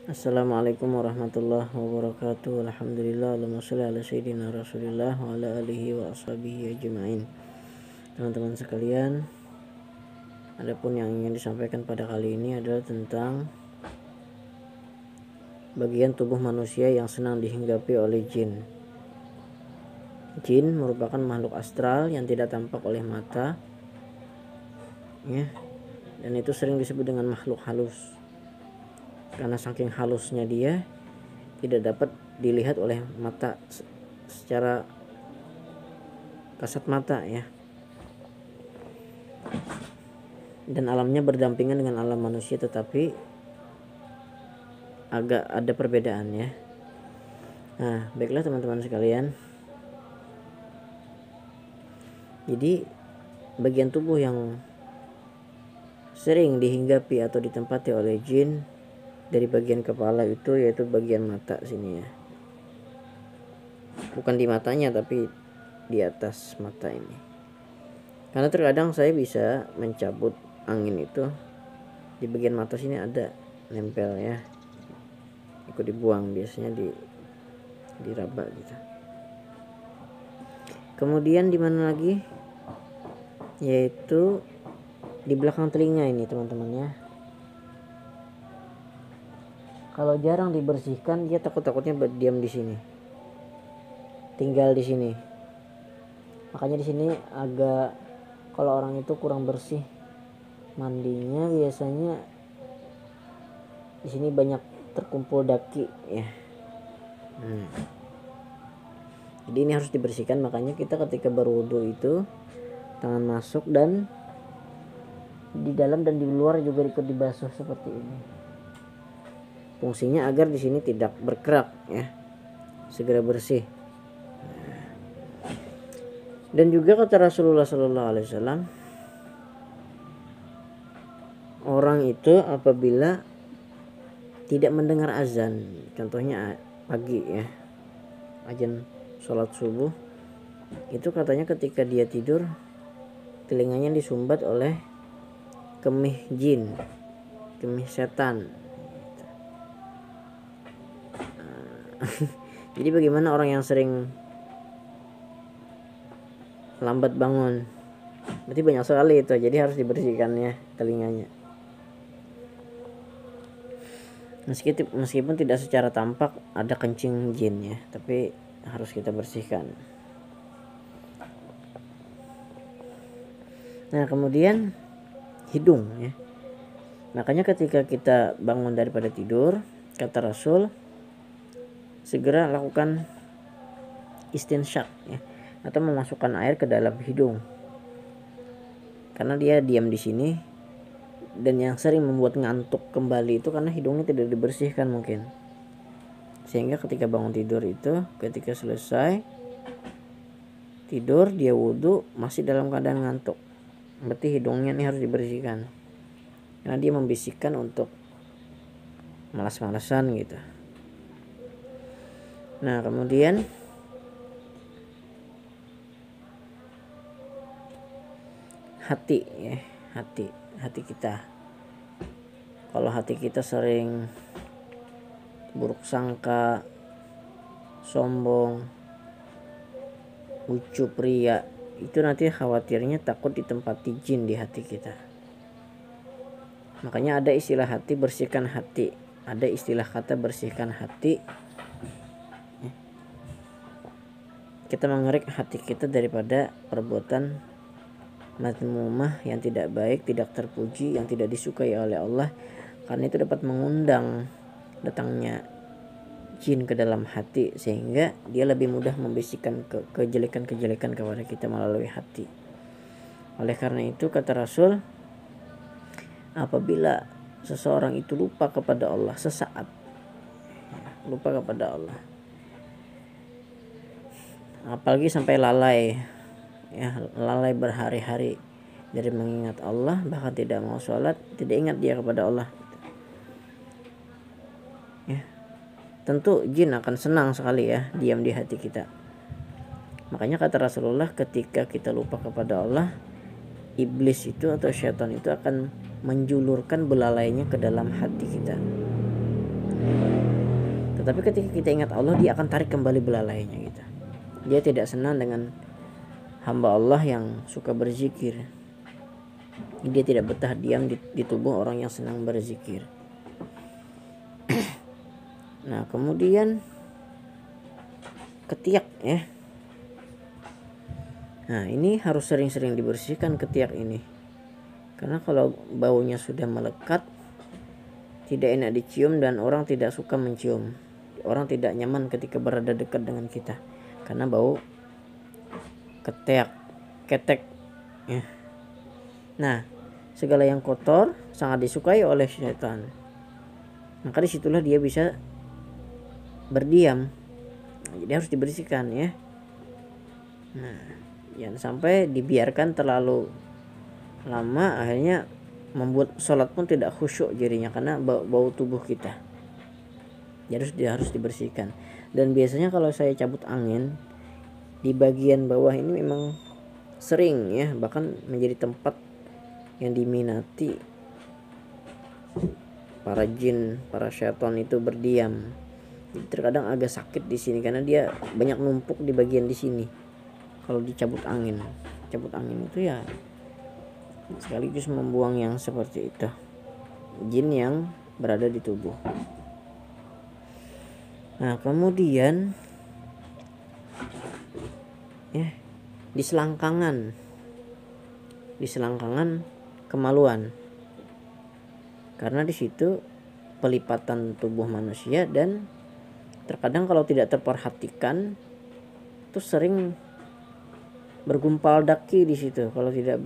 Assalamualaikum warahmatullahi wabarakatuh. Alhamdulillah, Allahumma sholli ala sayyidina Rasulillah wa ala alihi wa ashabihi ajma'in. Teman-teman sekalian, adapun yang ingin disampaikan pada kali ini adalah tentang bagian tubuh manusia yang senang dihinggapi oleh jin. Jin merupakan makhluk astral yang tidak tampak oleh mata, ya, dan itu sering disebut dengan makhluk halus. Karena saking halusnya dia tidak dapat dilihat oleh mata secara kasat mata, ya. Dan alamnya berdampingan dengan alam manusia, tetapi agak ada perbedaan, ya. Nah, baiklah teman-teman sekalian. Jadi bagian tubuh yang sering dihinggapi atau ditempati oleh jin dari bagian kepala itu yaitu bagian mata sini, ya. Bukan di matanya tapi di atas mata ini. Karena terkadang saya bisa mencabut angin itu di bagian mata sini ada nempel, ya. Ikut dibuang, biasanya diraba gitu. Kemudian di mana lagi? Yaitu di belakang telinga ini, teman-teman, ya. Kalau jarang dibersihkan, dia takut-takutnya berdiam di sini, tinggal di sini. Makanya di sini agak, kalau orang itu kurang bersih mandinya, biasanya di sini banyak terkumpul daki, ya. Jadi ini harus dibersihkan. Makanya kita ketika berwudu itu tangan masuk dan di dalam dan di luar juga ikut dibasuh seperti ini. Fungsinya agar di sini tidak berkerak, ya, segera bersih. Dan juga kata Rasulullah SAW, orang itu apabila tidak mendengar azan, contohnya pagi, ya, azan sholat subuh, itu katanya ketika dia tidur telinganya disumbat oleh kemih jin, kemih setan. Jadi bagaimana orang yang sering lambat bangun, berarti banyak sekali itu, jadi harus dibersihkan, ya, telinganya. Meskipun tidak secara tampak ada kencing jin, ya, tapi harus kita bersihkan. Nah, kemudian hidung, ya. Makanya ketika kita bangun daripada tidur, kata Rasul, segera lakukan istinsyak, ya, atau memasukkan air ke dalam hidung. Karena dia diam di sini, dan yang sering membuat ngantuk kembali itu karena hidungnya tidak dibersihkan mungkin. Sehingga ketika bangun tidur itu, ketika selesai tidur dia wudu masih dalam keadaan ngantuk, berarti hidungnya ini harus dibersihkan. Karena dia membisikkan untuk malas-malasan gitu. Nah, kemudian hati, ya, hati kita. Kalau hati kita sering buruk sangka, sombong, ucup, ria, itu nanti khawatirnya takut ditempati jin di hati kita. Makanya ada istilah hati, bersihkan hati. Ada istilah kata bersihkan hati. Kita mengerek hati kita daripada perbuatan madmumah yang tidak baik, tidak terpuji, yang tidak disukai oleh Allah. Karena itu dapat mengundang datangnya jin ke dalam hati, sehingga dia lebih mudah membisikkan kejelekan-kejelekan kepada kita melalui hati. Oleh karena itu kata Rasul, apabila seseorang itu lupa kepada Allah sesaat, lupa kepada Allah, apalagi sampai lalai, ya, lalai berhari-hari dari mengingat Allah, bahkan tidak mau sholat, tidak ingat dia kepada Allah, ya, tentu jin akan senang sekali, ya, diam di hati kita. Makanya kata Rasulullah, ketika kita lupa kepada Allah, iblis itu atau syaitan itu akan menjulurkan belalainya ke dalam hati kita. Tetapi ketika kita ingat Allah, dia akan tarik kembali belalainya gitu. Dia tidak senang dengan hamba Allah yang suka berzikir. Dia tidak betah diam di tubuh orang yang senang berzikir. Nah, kemudian ketiak ya. Nah, ini harus sering-sering dibersihkan ketiak ini. Karena kalau baunya sudah melekat, tidak enak dicium dan orang tidak suka mencium. Orang tidak nyaman ketika berada dekat dengan kita karena bau ketek ya. Nah, segala yang kotor sangat disukai oleh syaitan. Maka disitulah dia bisa berdiam. Jadi harus dibersihkan ya. Nah, jangan sampai dibiarkan terlalu lama, akhirnya membuat sholat pun tidak khusyuk jadinya karena bau tubuh kita. Jadi harus dibersihkan. Dan biasanya kalau saya cabut angin di bagian bawah ini memang sering ya, bahkan menjadi tempat yang diminati para jin, para syaitan itu berdiam. Jadi terkadang agak sakit di sini karena dia banyak numpuk di bagian di sini. Kalau dicabut angin itu ya sekaligus membuang yang seperti itu, jin yang berada di tubuh. Nah, kemudian ya, di selangkangan kemaluan, karena di situ pelipatan tubuh manusia dan terkadang kalau tidak terperhatikan itu sering bergumpal daki di situ kalau tidak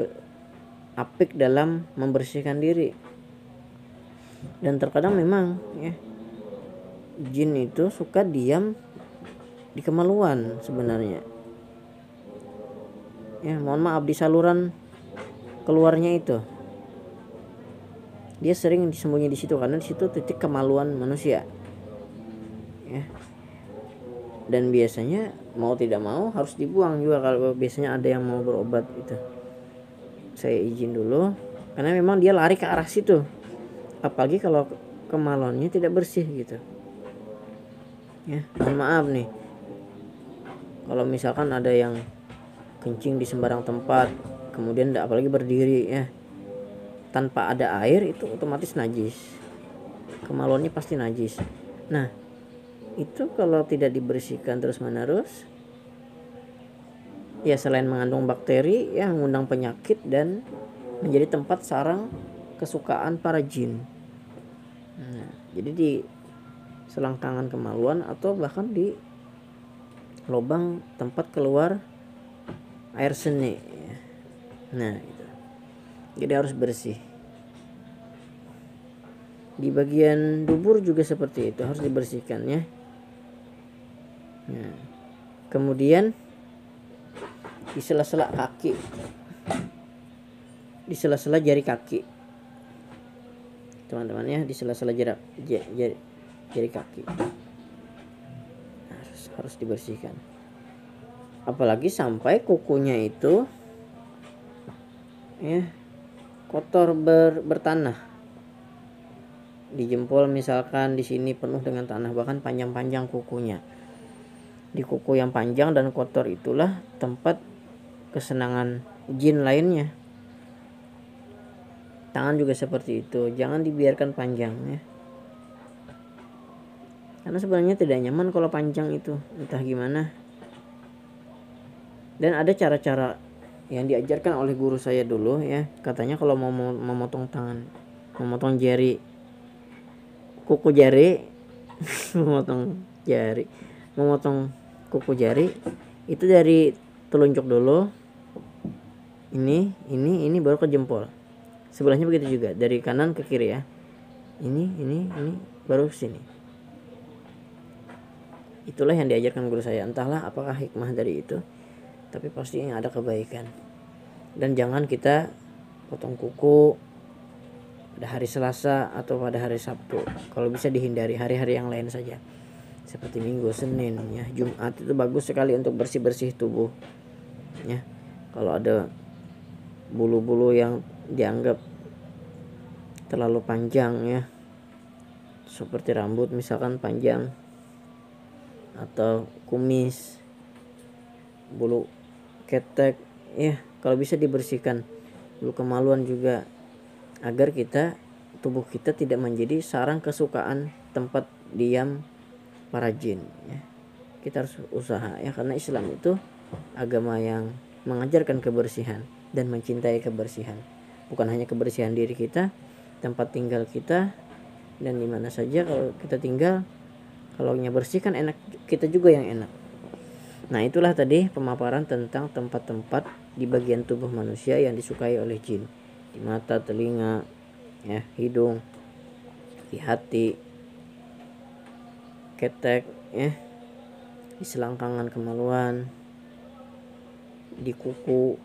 apik dalam membersihkan diri. Dan terkadang memang ya, jin itu suka diam di kemaluan sebenarnya. Ya, mohon maaf, di saluran keluarnya itu. Dia sering disembunyi di situ karena di situ titik kemaluan manusia. Ya. Dan biasanya mau tidak mau harus dibuang juga kalau biasanya ada yang mau berobat itu. Saya izin dulu karena memang dia lari ke arah situ. Apalagi kalau kemaluannya tidak bersih gitu. Ya, mohon maaf nih. Kalau misalkan ada yang kencing di sembarang tempat, kemudian apalagi berdiri ya, tanpa ada air, itu otomatis najis. Kemaluannya pasti najis. Nah, itu kalau tidak dibersihkan terus-menerus, ya selain mengandung bakteri, ya mengundang penyakit dan menjadi tempat sarang kesukaan para jin. Nah, jadi di selangkangan kemaluan atau bahkan di lubang tempat keluar air seni. Nah, itu. Jadi harus bersih. Di bagian dubur juga seperti itu, harus dibersihkan ya. Nah, kemudian di sela-sela kaki, di sela-sela jari kaki, teman-teman ya, di sela-sela jari kaki harus dibersihkan. Apalagi sampai kukunya itu ya kotor bertanah. Di jempol misalkan di sini penuh dengan tanah, bahkan panjang-panjang kukunya. Di kuku yang panjang dan kotor itulah tempat kesenangan jin lainnya. Tangan juga seperti itu, jangan dibiarkan panjang ya. Karena sebenarnya tidak nyaman kalau panjang itu, entah gimana. Dan ada cara-cara yang diajarkan oleh guru saya dulu ya. Katanya kalau mau memotong tangan, memotong jari, kuku jari, memotong kuku jari itu dari telunjuk dulu. Ini baru ke jempol. Sebelahnya begitu juga, dari kanan ke kiri ya. Ini baru ke sini. Itulah yang diajarkan guru saya. Entahlah apakah hikmah dari itu, tapi pasti ada kebaikan. Dan jangan kita potong kuku pada hari Selasa atau pada hari Sabtu. Kalau bisa dihindari hari-hari yang lain saja, seperti Minggu, Senin ya, Jumat itu bagus sekali untuk bersih-bersih tubuh ya. Kalau ada bulu-bulu yang dianggap terlalu panjang ya, seperti rambut misalkan panjang, atau kumis, bulu ketek, ya kalau bisa dibersihkan. Bulu kemaluan juga, agar tubuh kita tidak menjadi sarang kesukaan tempat diam para jin, ya. Kita harus usaha, ya, karena Islam itu agama yang mengajarkan kebersihan dan mencintai kebersihan. Bukan hanya kebersihan diri kita, tempat tinggal kita, dan di mana saja kalau kita tinggal, kalau bersih kan enak, kita juga yang enak. Nah, itulah tadi pemaparan tentang tempat-tempat di bagian tubuh manusia yang disukai oleh jin. Di mata, telinga, ya, hidung, di hati, ketek, ya, di selangkangan kemaluan, di kuku,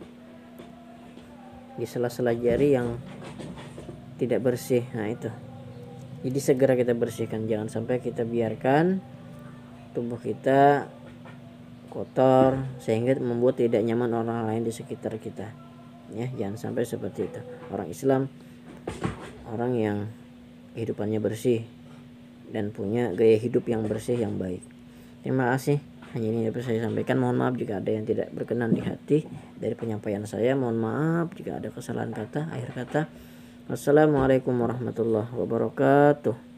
di sela-sela jari yang tidak bersih. Nah, itu. Jadi segera kita bersihkan, jangan sampai kita biarkan tubuh kita kotor sehingga membuat tidak nyaman orang lain di sekitar kita, ya. Jangan sampai seperti itu. Orang Islam orang yang kehidupannya bersih dan punya gaya hidup yang bersih, yang baik. Terima kasih, hanya ini dapat saya sampaikan. Mohon maaf jika ada yang tidak berkenan di hati dari penyampaian saya. Mohon maaf jika ada kesalahan kata, akhir kata. Wassalamualaikum warahmatullahi wabarakatuh.